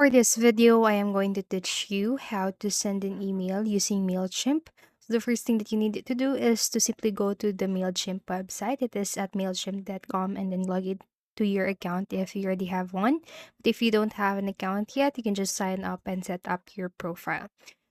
For this video, I am going to teach you how to send an email using Mailchimp. So the first thing that you need to do is to simply go to the Mailchimp website. It is at mailchimp.com and then log in to your account if you already have one. But if you don't have an account yet, you can just sign up and set up your profile.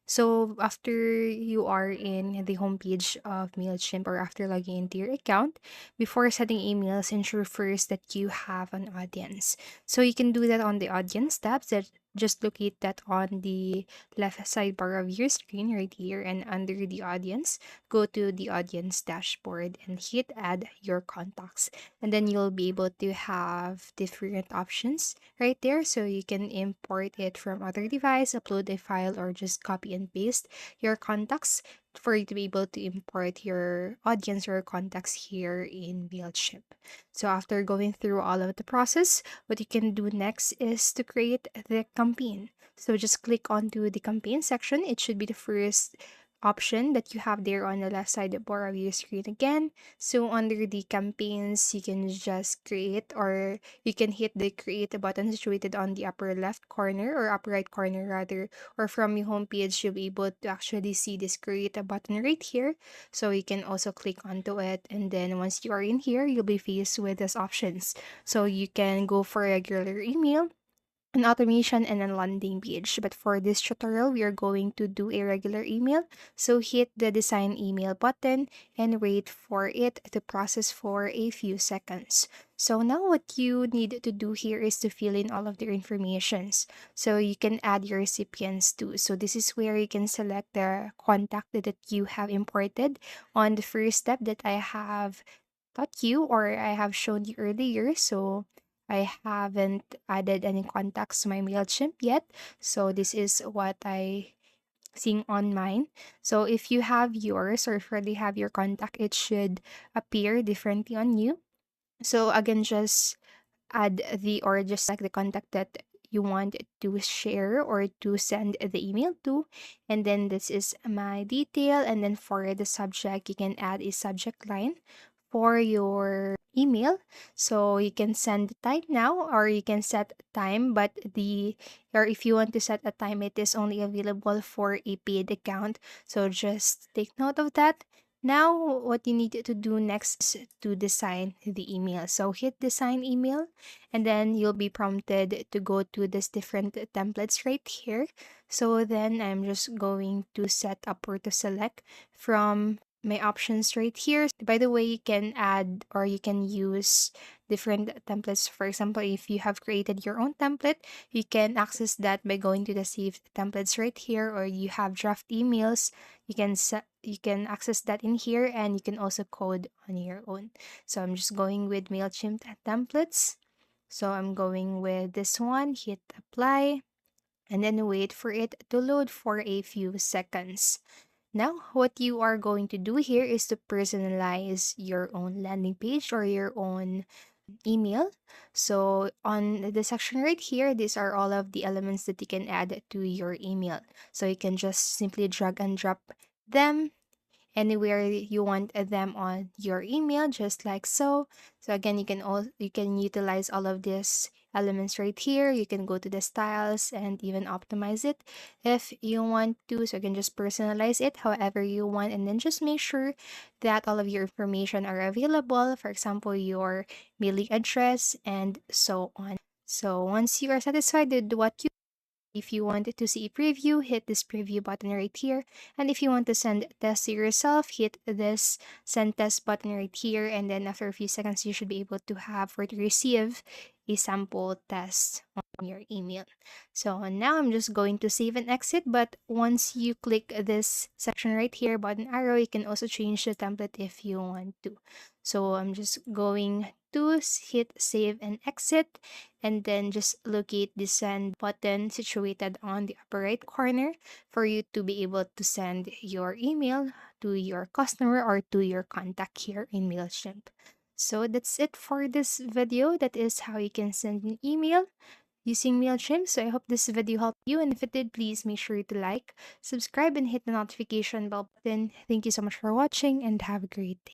So after you are in the homepage of Mailchimp or after logging into your account, before sending emails, ensure first that you have an audience. So you can do that on the audience tab. That just locate that on the left sidebar of your screen right here, and under the audience, go to the audience dashboard and hit add your contacts. And then you'll be able to have different options right there. So you can import it from other device, upload a file, or just copy and paste your contacts for you to be able to import your audience or contacts here in Mailchimp. So after going through all of the process, what you can do next is to create the campaign. So just click onto the campaign section. It should be the first option that you have there on the left side bar of your screen again. So under the campaigns, you can just create, or you can hit the create button situated on the upper left corner or upper right corner rather, or from your homepage, you'll be able to actually see this create a button right here. So you can also click onto it, and then once you are in here, you'll be faced with these options. So you can go for a regular email, an automation, and a landing page. But for this tutorial, we are going to do a regular email. So hit the design email button and wait for it to process for a few seconds. So now what you need to do here is to fill in all of their informations. So you can add your recipients too. So this is where you can select the contact that you have imported on the first step that I have taught you or I have shown you earlier. So I haven't added any contacts to my MailChimp yet. So this is what I seeing on mine. So if you have yours or if you already have your contact, it should appear differently on you. So again, just add the or just like the contact that you want to share or to send the email to. And then this is my detail. And then for the subject, you can add a subject line for your email. So you can send the time now or you can set time, but the or if you want to set a time, it is only available for a paid account. So just take note of that. Now, what you need to do next is to design the email. So hit design email, and then you'll be prompted to go to this different templates right here. So then I'm just going to set up or to select from my options right here. By the way, you can add or you can use different templates. For example, if you have created your own template, you can access that by going to the save templates right here, or you have draft emails, you can access that in here, and you can also code on your own. So I'm just going with Mailchimp templates. So I'm going with this one, hit apply, and then wait for it to load for a few seconds. Now, what you are going to do here is to personalize your own landing page or your own email. So on the section right here, these are all of the elements that you can add to your email. So you can just simply drag and drop them anywhere you want them on your email, just like so. So again, you can utilize all of these elements right here. You can go to the styles and even optimize it if you want to. So you can just personalize it however you want, and then just make sure that all of your information are available. For example, your mailing address and so on. So once you are satisfied with what you, if you wanted to see a preview, hit this preview button right here. And if you want to send a test to yourself, hit this send test button right here. And then after a few seconds, you should be able to have or to receive a sample test on your email. So now I'm just going to save and exit. But once you click this section right here, button arrow, you can also change the template if you want to. So I'm just going to hit save and exit, and then just locate the send button situated on the upper right corner for you to be able to send your email to your customer or to your contact here in Mailchimp. So that's it for this video. That is how you can send an email using Mailchimp. So I hope this video helped you, and if it did, please make sure to like, subscribe, and hit the notification bell button. Thank you so much for watching, and have a great day.